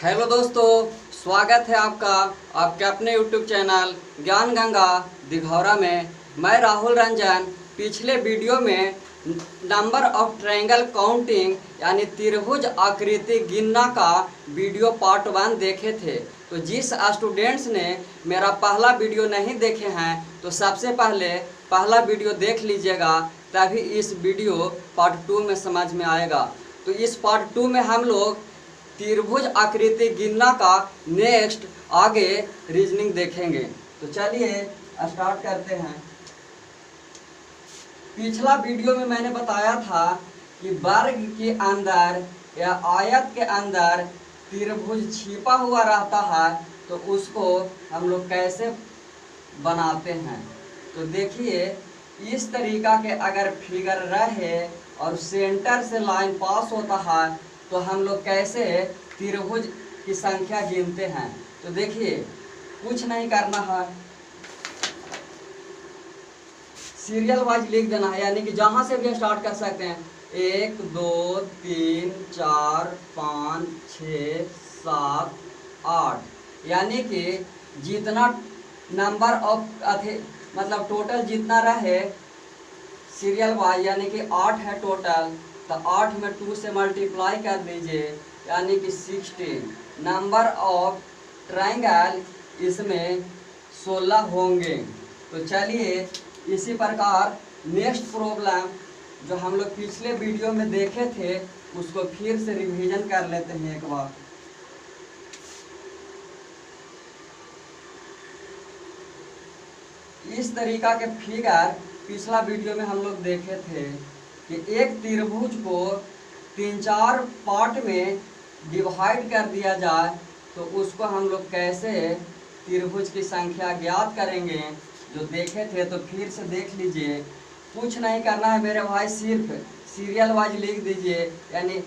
Hello दोस्तों, स्वागत है आपका आपके अपने यूट्यूब चैनल ज्ञान गंगा दिघौरा में। मैं राहुल रंजन। पिछले वीडियो में नंबर ऑफ ट्रायंगल काउंटिंग यानी त्रिभुज आकृति गिनना का वीडियो पार्ट 1 देखे थे। तो जिस स्टूडेंट्स ने मेरा पहला वीडियो नहीं देखे हैं तो सबसे पहले पहला वीडियो देख लीजिएगा, तभी इस वीडियो पार्ट 2 में समझ में आएगा। तो इस पार्ट 2 में हम लोग त्रिभुज आकृति गिनना का नेक्स्ट आगे रीजनिंग देखेंगे। तो चलिए स्टार्ट करते हैं। पिछला वीडियो में मैंने बताया था कि वर्ग के अंदर या आयत के अंदर त्रिभुज छिपा हुआ रहता है, तो उसको हम लोग कैसे बनाते हैं। तो देखिए, इस तरीका के अगर फिगर रहे और सेंटर से लाइन पास होता है तो हम लोग कैसे त्रिभुज की संख्या गिनते हैं। तो देखिए, कुछ नहीं करना है, सीरियल वाइज लिख देना है, यानी कि जहां से भी स्टार्ट कर सकते हैं। 1 2 3 4 5 6 7 8, यानी कि जितना नंबर ऑफ मतलब टोटल जितना रहे सीरियल वाइज, यानी कि 8 है टोटल, तो 8 में 2 से मल्टीप्लाई कर दीजिए, यानी कि 16 नंबर ऑफ ट्रायंगल इसमें 16 होंगे। तो चलिए इसी प्रकार नेक्स्ट प्रॉब्लम जो हम लोग पिछले वीडियो में देखे थे उसको फिर से रिवीजन कर लेते हैं एक बार। इस तरीका के फिगर पिछला वीडियो में हम लोग देखे थे कि एक त्रिभुज को 3-4 पार्ट में डिवाइड कर दिया जाए तो उसको हम लोग कैसे त्रिभुज की संख्या ज्ञात करेंगे। जो देखे थे तो फिर से देख लीजिए, कुछ नहीं करना है मेरे भाई, सिर्फ सीरियल वाइज लिख दीजिए, यानी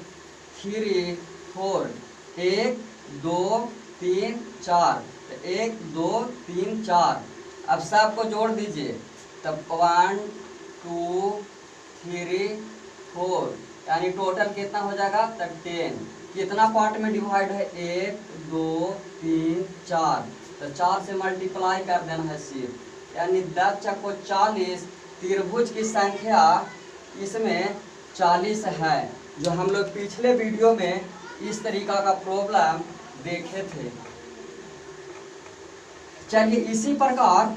3 4 1 2 3 4, 1 2 3 4। अब सबको जोड़ दीजिए, तब 1 2 3 4, यानी टोटल कितना हो जाएगा, तब 10। कितना पार्ट में डिवाइड है, 1 2 3 4, तो 4 से मल्टीप्लाई कर देना है सिर्फ, यानी 10 चक्को 40। त्रिभुज की संख्या इसमें 40 है, जो हम लोग पिछले वीडियो में इस तरीका का प्रॉब्लम देखे थे। चलिए इसी प्रकार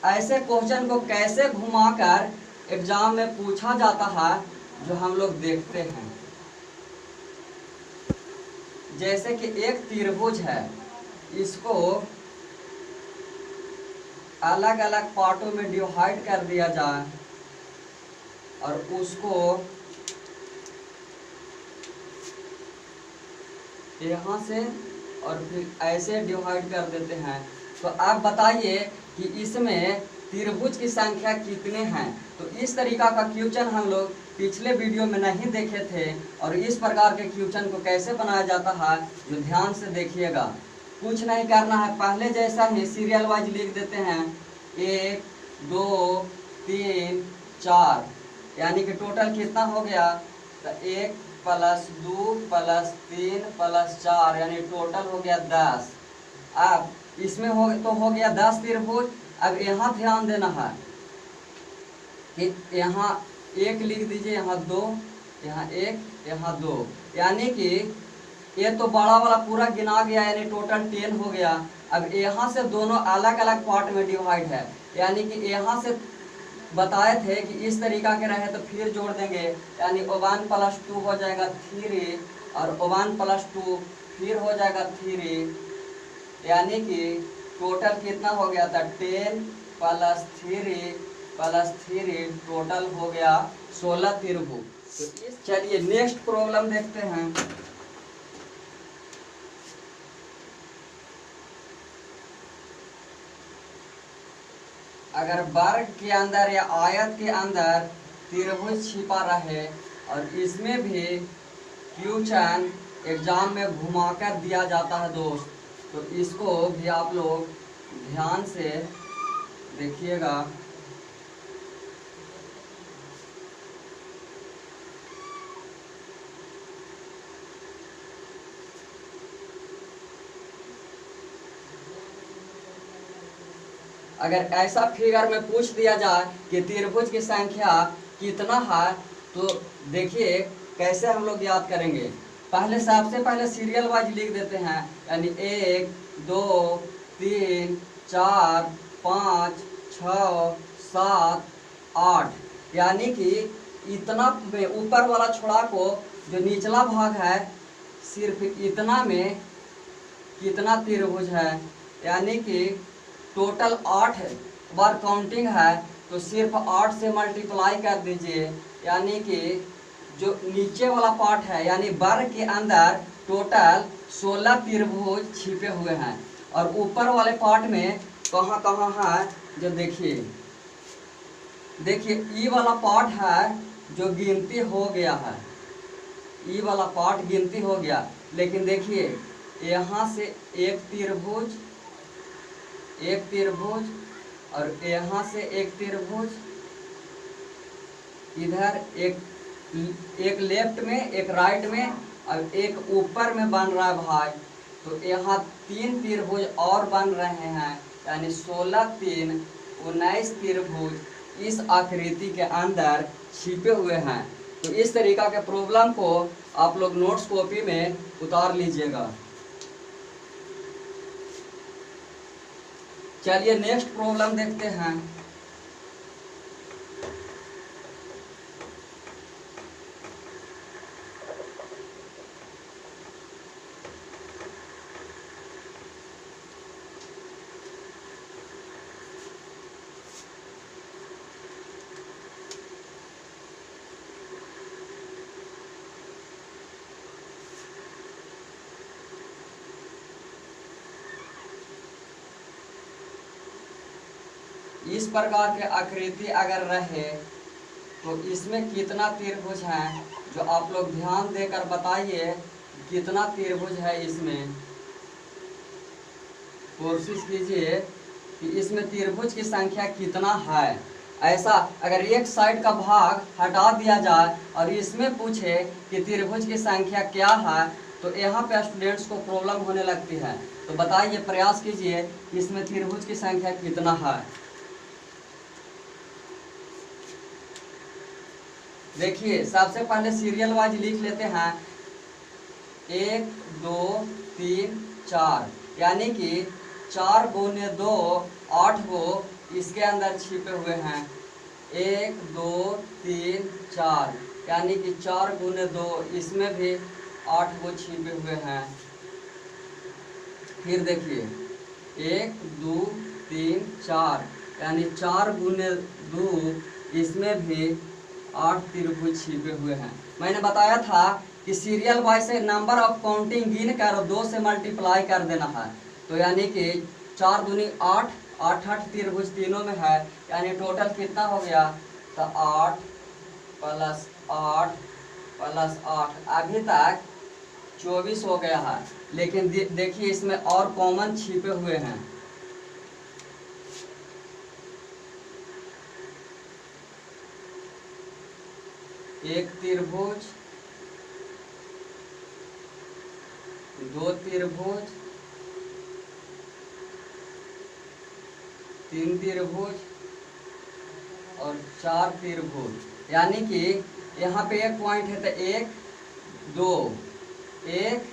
ऐसे क्वेश्चन को कैसे घुमाकर एग्जाम में पूछा जाता है जो हम लोग देखते हैं। जैसे कि एक त्रिभुज है, इसको अलग अलग पार्टों में डिवाइड कर दिया जाए और उसको यहाँ से और फिर ऐसे डिवाइड कर देते हैं। तो आप बताइए कि इसमें त्रिभुज की संख्या कितने हैं। तो इस तरीका का क्वेश्चन हम लोग पिछले वीडियो में नहीं देखे थे, और इस प्रकार के क्वेश्चन को कैसे बनाया जाता है जो ध्यान से देखिएगा। कुछ नहीं करना है, पहले जैसा ही सीरियल वाइज लिख देते हैं, 1 2 3 4, यानी कि टोटल कितना हो गया, तो 1 + 2 + 3 + 4, यानी टोटल हो गया 10। अब इसमें हो गया 10 त्रिभुज। अब यहाँ ध्यान देना है कि यहाँ 1 लिख दीजिए, यहाँ 2, यहाँ 1, यहाँ 2, यानी कि ये तो बड़ा वाला पूरा गिना गया, यानी टोटल 10 हो गया। अब यहाँ से दोनों अलग अलग पार्ट में डिवाइड है, यानी कि यहाँ से बताए थे कि इस तरीका के रहे तो फिर जोड़ देंगे, यानी 1 + 2 हो जाएगा 3, और 1 + 2 फिर हो जाएगा 3, यानी कि टोटल कितना हो गया था, 10 + 3 + 3, टोटल हो गया 16 त्रिभुज। तो चलिए नेक्स्ट प्रॉब्लम देखते हैं। अगर वर्ग के अंदर या आयत के अंदर त्रिभुज छिपा रहे और इसमें भी क्वेश्चन एग्जाम में घुमाकर दिया जाता है दोस्त, तो इसको भी आप लोग ध्यान से देखिएगा। अगर ऐसा फिगर में पूछ दिया जाए कि त्रिभुज की संख्या कितना है, तो देखिए कैसे हम लोग याद करेंगे। सबसे पहले सीरियल वाइज लिख देते हैं, यानी 1 2 3 4 5 6 7 8, यानी कि इतना में ऊपर वाला छोड़ा को जो निचला भाग है सिर्फ इतना में कितना त्रिभुज है, यानी कि टोटल 8 बार काउंटिंग है, तो सिर्फ 8 से मल्टीप्लाई कर दीजिए, यानी कि जो नीचे वाला पार्ट है यानी वर्ग के अंदर टोटल 16 त्रिभुज छिपे हुए हैं। और ऊपर वाले पार्ट में कहाँ कहाँ है जो देखिए ई वाला पार्ट है जो गिनती हो गया है, ई वाला पार्ट गिनती हो गया, लेकिन देखिए यहाँ से एक त्रिभुज और यहाँ से एक त्रिभुज, इधर एक लेफ्ट में एक राइट में और एक ऊपर में बन रहा है भाई, तो यहाँ 3 त्रिभुज और बन रहे हैं, यानी 16 3 19 त्रिभुज इस आकृति के अंदर छिपे हुए हैं। तो इस तरीका के प्रॉब्लम को आप लोग नोट्स कॉपी में उतार लीजिएगा। चलिए नेक्स्ट प्रॉब्लम देखते हैं। इस प्रकार के आकृति अगर रहे तो इसमें कितना त्रिभुज है, जो आप लोग ध्यान देकर बताइए कितना त्रिभुज है। इसमें कोशिश कीजिए कि इसमें त्रिभुज की संख्या कितना है। ऐसा अगर एक साइड का भाग हटा दिया जाए और इसमें पूछे कि त्रिभुज की संख्या क्या है, तो यहाँ पे स्टूडेंट्स को प्रॉब्लम होने लगती है। तो बताइए, प्रयास कीजिए इसमें त्रिभुज की संख्या कितना है। देखिए सबसे पहले सीरियल वाइज लिख लेते हैं, 1 2 3 4, यानी कि 4 गुने 2 8 गो इसके अंदर छिपे हुए हैं। 1 2 3 4, यानी कि 4 गुने 2 इसमें भी 8 गो छिपे हुए हैं। फिर देखिए 1 2 3 4, यानी 4 गुने 2 इसमें भी 8 त्रिभुज छिपे हुए हैं। मैंने बताया था कि सीरियल वाइज से नंबर ऑफ काउंटिंग गिन कर 2 से मल्टीप्लाई कर देना है। तो यानी कि 4 दूनी 8, 8 त्रिभुज तीनों में है, यानी टोटल कितना हो गया, तो 8 + 8 + 8 अभी तक 24 हो गया है। लेकिन देखिए इसमें और कॉमन छिपे हुए हैं। एक त्रिभुज, 2 त्रिभुज, 3 त्रिभुज और 4 त्रिभुज, यानी कि यहाँ पे एक पॉइंट है तो 1 2 1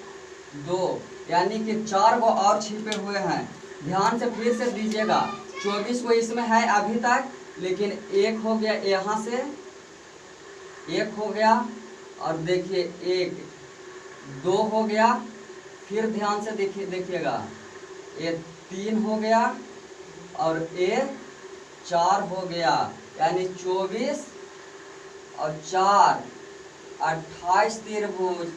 2, यानी कि 4 को और छिपे हुए हैं। ध्यान से फिर से दीजिएगा, 24 को इसमें है अभी तक, लेकिन एक हो गया यहाँ से, एक हो गया, और देखिए 1 2 हो गया, फिर ध्यान से देखिएगा ये 3 हो गया और ये 4 हो गया, यानी 24 और 4 28 त्रिभुज।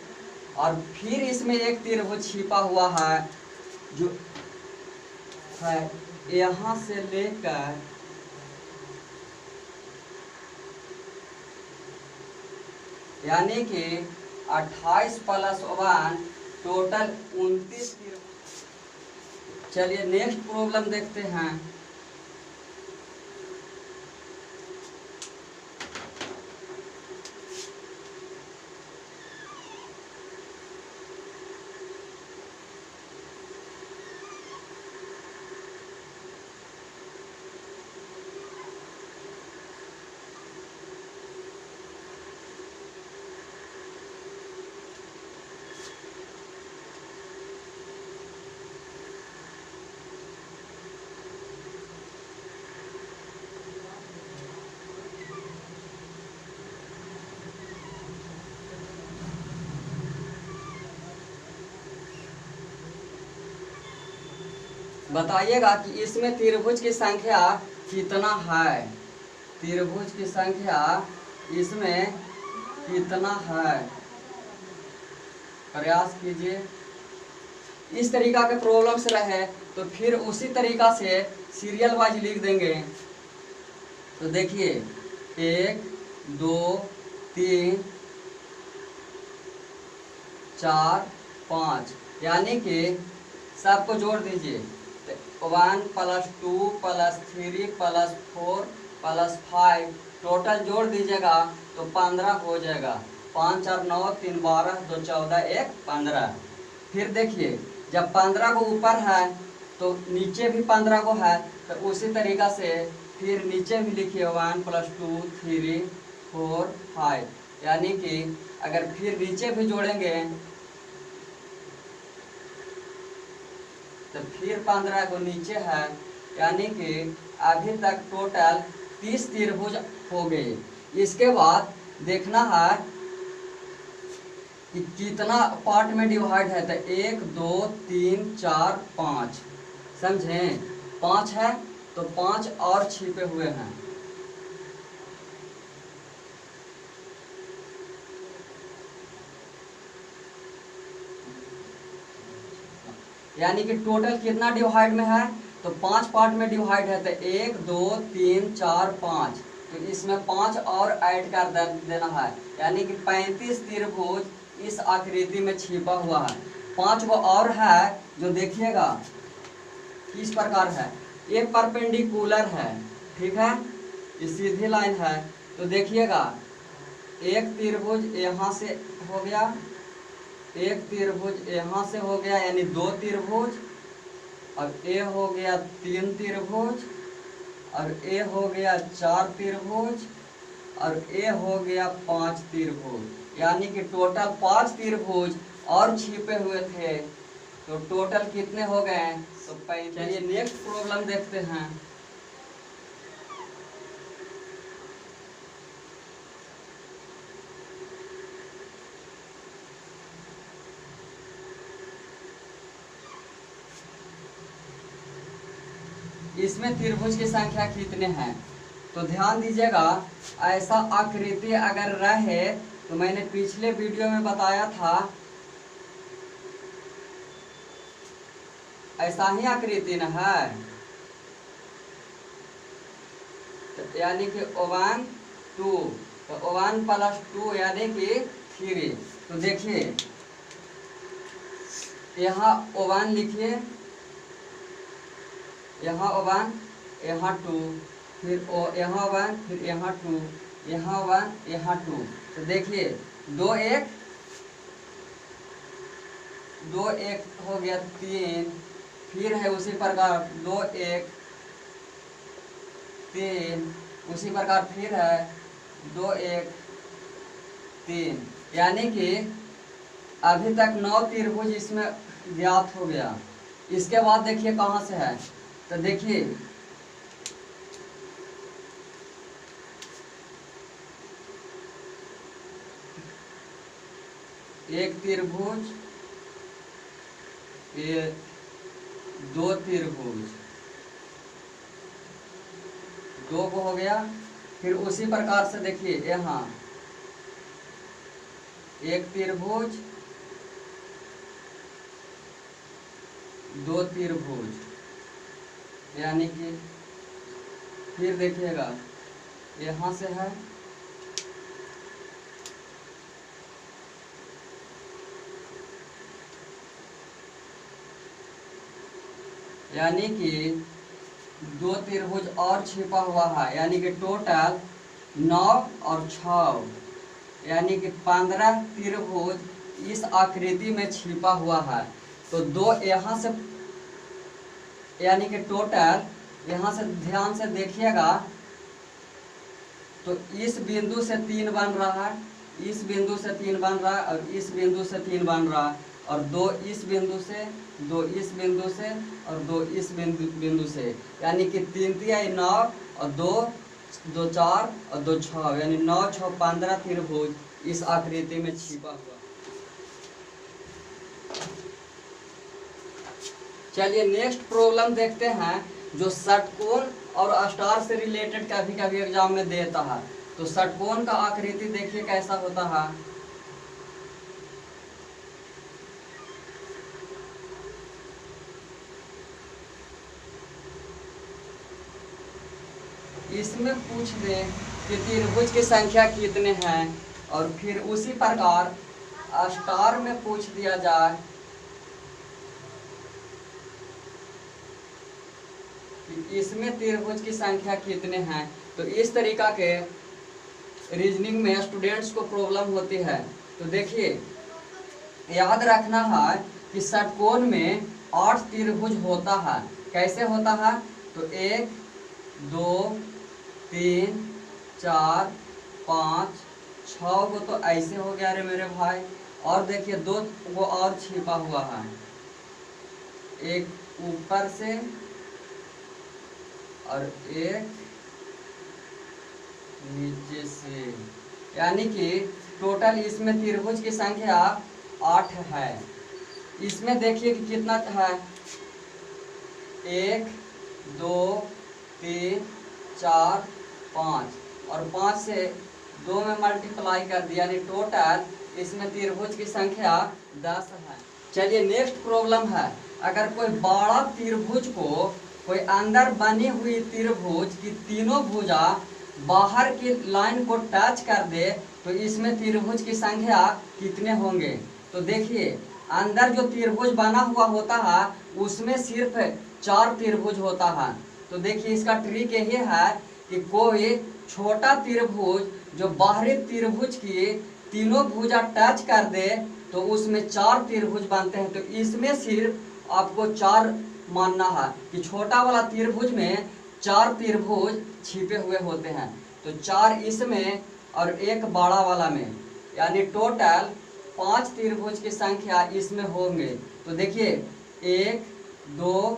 और फिर इसमें एक त्रिभुज छिपा हुआ है जो है यहाँ से लेकर यानी कि 28 + 1 टोटल 29 त्रिभुज। चलिए नेक्स्ट प्रॉब्लम देखते हैं। बताइएगा कि इसमें त्रिभुज की संख्या कितना है। त्रिभुज की संख्या इसमें कितना है, प्रयास कीजिए। इस तरीका के प्रॉब्लम्स रहे तो फिर उसी तरीका से सीरियल वाइज लिख देंगे। तो देखिए 1 2 3 4 5, यानी कि सबको जोड़ दीजिए। 1 + 2 + 3 + 4 + 5, टोटल जोड़ दीजिएगा तो 15 हो जाएगा। 5 4 9 3 12 2 14 1 15। फिर देखिए जब 15 को ऊपर है तो नीचे भी 15 को है, तो उसी तरीका से फिर नीचे भी लिखिए 1 + 2 3 4 5, यानी कि अगर फिर नीचे भी जोड़ेंगे तो फिर 15 को नीचे है, यानी कि अभी तक टोटल 30 त्रिभुज हो गए। इसके बाद देखना है कि कितना पार्ट में डिवाइड है। तो 1 2 3 4 5, समझें 5 है तो 5 और छिपे हुए हैं। यानी कि टोटल कितना डिवाइड में है, तो 5 पार्ट में डिवाइड है। तो 1 2 3 4 5, तो इसमें 5 और ऐड कर देना है, यानी कि 35 त्रिभुज इस आकृति में छिपा हुआ है। 5 वो और है जो देखिएगा किस प्रकार है। ये परपेंडिकुलर है, ठीक है, ये सीधी लाइन है। तो देखिएगा एक त्रिभुज यहाँ से हो गया, एक त्रिभुज यहाँ से हो गया, यानी 2 त्रिभुज, और ए हो गया 3 त्रिभुज, और ए हो गया 4 त्रिभुज, और ए हो गया 5 त्रिभुज, यानी कि टोटल 5 त्रिभुज और छिपे हुए थे। तो टोटल कितने हो गए? तो चलिए नेक्स्ट प्रॉब्लम देखते हैं। इसमें त्रिभुज की संख्या कितने हैं? तो ध्यान दीजिएगा, ऐसा आकृति अगर रहे तो मैंने पिछले वीडियो में बताया था, ऐसा ही आकृति न है, तो यानी कि 1 2, तो 1 + 2 यानी कि 3। तो देखिए यहाँ 1 लिखिए, यहाँ 1, यहाँ 2, फिर यहाँ 1, फिर यहाँ 2, यहाँ 1, यहाँ 2। तो देखिए 2 1 हो गया 3, फिर है उसी प्रकार 2 1 3, उसी प्रकार फिर है 2 1 3, यानी कि अभी तक 9 त्रिभुज इसमें ज्ञात हो गया। इसके बाद देखिए कहाँ से है, तो देखिए एक त्रिभुज, ये 2 त्रिभुज, 2 को हो गया। फिर उसी प्रकार से देखिए यहाँ एक त्रिभुज, 2 त्रिभुज, यानी कि फिर देखिएगा यहाँ से है, यानी कि 2 त्रिभुज और छिपा हुआ है, यानी कि टोटल 9 और 6, यानी कि 15 त्रिभुज इस आकृति में छिपा हुआ है। तो 2 यहाँ से, यानी कि टोटल यहाँ से ध्यान से देखिएगा, तो इस बिंदु से 3 बन रहा है, इस बिंदु से 3 बन रहा है, और इस बिंदु से 3 बन रहा है, और 2 इस बिंदु से, 2 इस बिंदु से, और 2 इस बिंदु से, यानी कि 3 3 9, और 2 2 4 और 2 6, यानी 9 6 15 त्रिभुज इस आकृति में छिपा हुआ। चलिए नेक्स्ट प्रॉब्लम देखते हैं, जो षटकोण और स्टार से रिलेटेड कभी कभी एग्जाम में देता है। तो षटकोण का आकृति देखिए कैसा होता है। इसमें पूछ दे कि त्रिभुज की संख्या कितने हैं, और फिर उसी प्रकार स्टार में पूछ दिया जाए कि इसमें त्रिभुज की संख्या कितने हैं। तो इस तरीका के रीजनिंग में स्टूडेंट्स को प्रॉब्लम होती है। तो देखिए याद रखना है कि षटकोण में 8 त्रिभुज होता है। कैसे होता है? तो 1 2 3 4 5 6 गो तो ऐसे हो गया रे मेरे भाई, और देखिए 2 वो और छिपा हुआ है, एक ऊपर से और एक नीचे से, यानी कि टोटल इसमें त्रिभुज की संख्या 8 है। इसमें देखिए कि कितना है, 1 2 3 4 5, और 5 से 2 में मल्टीप्लाई कर दिया, यानी टोटल इसमें त्रिभुज की संख्या 10 है। चलिए नेक्स्ट प्रॉब्लम है, अगर कोई बड़ा त्रिभुज को कोई अंदर बनी हुई त्रिभुज की तीनों भुजा बाहर की लाइन को टच कर दे, तो इसमें त्रिभुज की संख्या कितने होंगे। तो देखिए अंदर जो त्रिभुज बना हुआ होता है उसमें सिर्फ 4 त्रिभुज होता है। तो देखिए इसका ट्रिक यही है कि कोई छोटा त्रिभुज जो बाहरी त्रिभुज की तीनों भुजा टच कर दे तो उसमें 4 त्रिभुज बनते हैं। तो इसमें सिर्फ आपको 4 मानना है कि छोटा वाला त्रिभुज में 4 त्रिभुज छिपे हुए होते हैं। तो 4 इसमें और एक बड़ा वाला में, यानी टोटल 5 त्रिभुज की संख्या इसमें होंगे। तो देखिए 1 2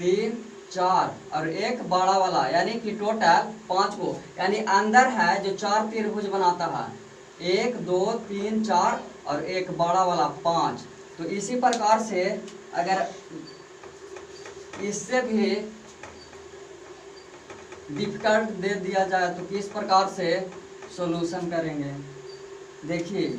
3 4 और एक बड़ा वाला, यानी कि टोटल 5 को, यानी अंदर है जो 4 त्रिभुज बनाता है, 1 2 3 4 और एक बड़ा वाला 5। तो इसी प्रकार से अगर इससे भी डिफिकल्ट दे दिया जाए तो किस प्रकार से सॉल्यूशन करेंगे। देखिए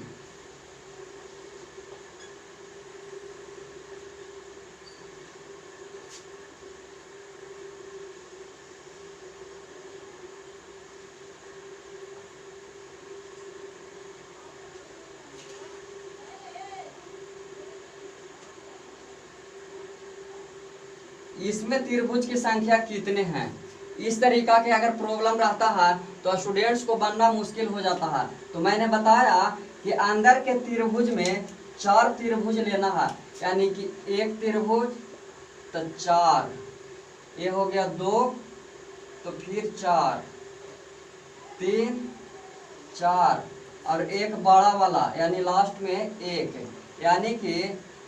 इसमें त्रिभुज की संख्या कितने हैं, इस तरीका के अगर प्रॉब्लम रहता है तो स्टूडेंट्स को बनना मुश्किल हो जाता है। तो मैंने बताया कि अंदर के त्रिभुज में 4 त्रिभुज लेना है, यानी कि एक त्रिभुज तो 4, ये हो गया 2, तो फिर 4 3 4 और एक बड़ा वाला यानी लास्ट में 1, यानी कि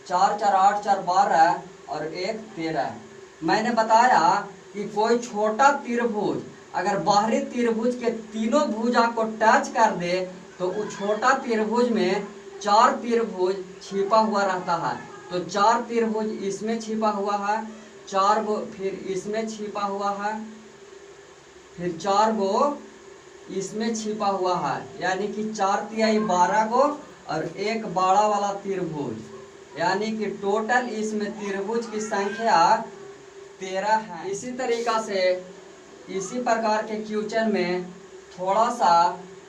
4 4 8 4 12 और 1 13। मैंने बताया कि कोई छोटा त्रिभुज अगर बाहरी त्रिभुज के तीनों भुजा को टच कर दे तो उस छोटा त्रिभुज में 4 त्रिभुज छिपा हुआ रहता है। तो 4 त्रिभुज इसमें छिपा हुआ है, 4 गो फिर इसमें छिपा हुआ है, फिर 4 गो इसमें छिपा हुआ है, यानी कि 4 तिहाई 12 गो और एक बड़ा वाला त्रिभुज, यानी कि टोटल इसमें त्रिभुज की संख्या 13 है। इसी तरीका से इसी प्रकार के क्वेश्चन में थोड़ा सा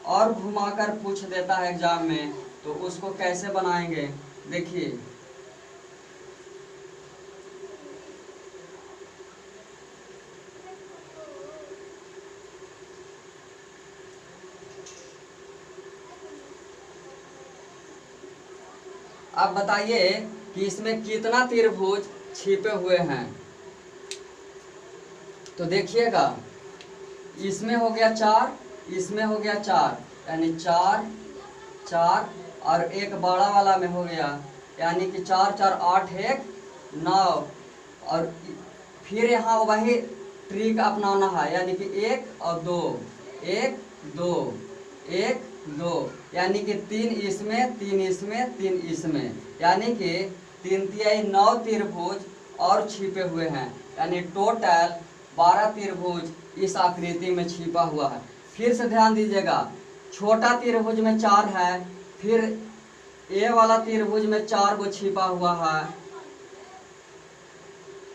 और घुमाकर पूछ देता है एग्जाम में, तो उसको कैसे बनाएंगे देखिए। अब बताइए कि इसमें कितना त्रिभुज छिपे हुए हैं। तो देखिएगा इसमें हो गया 4, इसमें हो गया 4, यानी 4 4 और एक बड़ा वाला में हो गया, यानी कि 4 4 8 1 9, और फिर यहाँ वही ट्रिक अपनाना है, यानी कि 1 और 2 1 2 1 2, यानी कि 3 इसमें 3 इसमें 3 इसमें, यानी कि 3 तिहाई 9 त्रिभुज और छिपे हुए हैं, यानी टोटल 12 त्रिभुज इस आकृति में छिपा हुआ है। फिर से ध्यान दीजिएगा, छोटा त्रिभुज में 4 है, फिर ए वाला त्रिभुज में 4 गो छिपा हुआ है,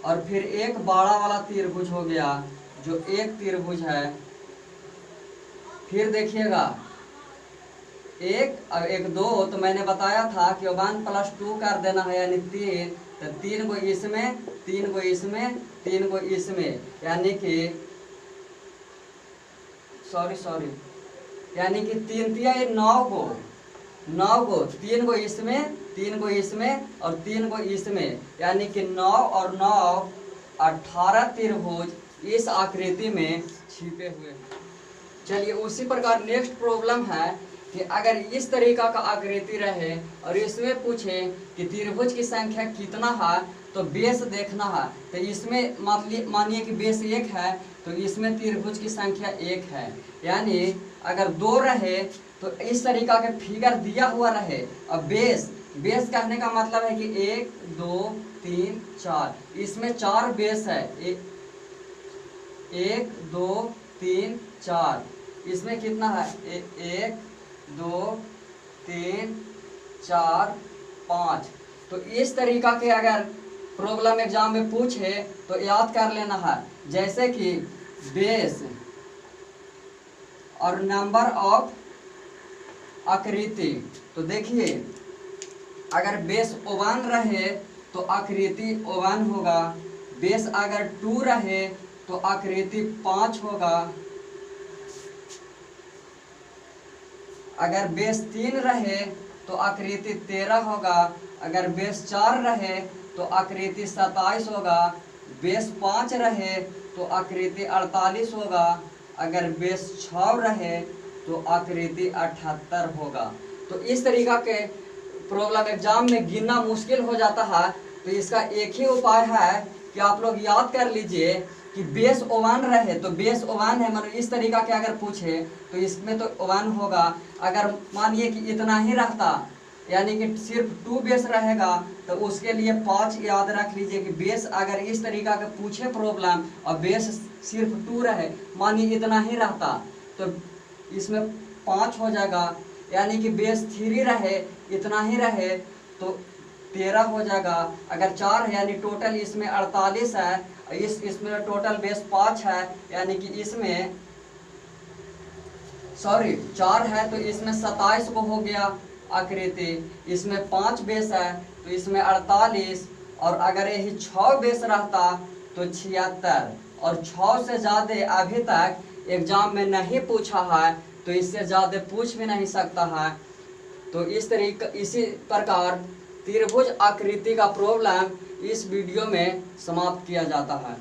और फिर एक बड़ा वाला त्रिभुज हो गया जो एक त्रिभुज है। फिर देखिएगा, एक और एक 2, तो मैंने बताया था कि 1 + 2 कर देना है, यानी 3, तो 3 गो इसमें, 3 गो इसमें, 3 गो इसमें, यानी कि सॉरी यानी कि 3 तिहाई 9 गो, 3 गो इसमें, 3 गो इसमें और 3 गो इसमें, यानी कि 9 और 9 18 त्रिभुज इस आकृति में छिपे हुए हैं। चलिए उसी प्रकार नेक्स्ट प्रॉब्लम है कि अगर इस तरीका का आकृति रहे और इसमें पूछे कि त्रिभुज की संख्या कितना है, तो बेस देखना है। तो इसमें मानिए कि बेस 1 है, तो इसमें त्रिभुज की संख्या 1 है, यानी अगर 2 रहे तो इस तरीका के फिगर दिया हुआ रहे। अब बेस कहने का मतलब है कि 1 2 3 4, इसमें 4 बेस है, 1 2 3 4, इसमें कितना है 1 2 3 4 5। तो इस तरीका के अगर प्रॉब्लम एग्जाम में पूछे तो याद कर लेना है, जैसे कि बेस और नंबर ऑफ आकृति। तो देखिए, अगर बेस 1 रहे तो आकृति 1 होगा, बेस अगर 2 रहे तो आकृति 5 होगा, अगर बेस 3 रहे तो आकृति 13 होगा, अगर बेस 4 रहे तो आकृति 27 होगा, बेस 5 रहे तो आकृति 48 होगा, अगर बेस 6 रहे तो आकृति 78 होगा। तो इस तरीका के प्रॉब्लम एग्जाम में गिनना मुश्किल हो जाता है, तो इसका एक ही उपाय है कि आप लोग याद कर लीजिए कि बेस 1 रहे तो बेस 1 है, मतलब इस तरीका के अगर पूछे तो इसमें तो 1 होगा। अगर मानिए कि इतना ही रहता, यानी कि सिर्फ 2 बेस रहेगा, तो उसके लिए 5 याद रख लीजिए कि बेस अगर इस तरीका के पूछे प्रॉब्लम और बेस सिर्फ 2 रहे, मानिए इतना ही रहता, तो इसमें 5 हो जाएगा, यानी कि बेस 3 रहे, इतना ही रहे तो 13 हो जाएगा। अगर 4 है यानी टोटल इसमें 48 है, इसमें टोटल बेस 5 है, यानी कि इसमें 4 है तो इसमें 27 को हो गया आकृति, इसमें 5 बेस है तो इसमें 48, और अगर यही 6 बेस रहता तो 76, और 6 से ज़्यादा अभी तक एग्जाम में नहीं पूछा है, तो इससे ज़्यादा पूछ भी नहीं सकता है। तो इसी प्रकार त्रिभुज आकृति का प्रॉब्लम इस वीडियो में समाप्त किया जाता है।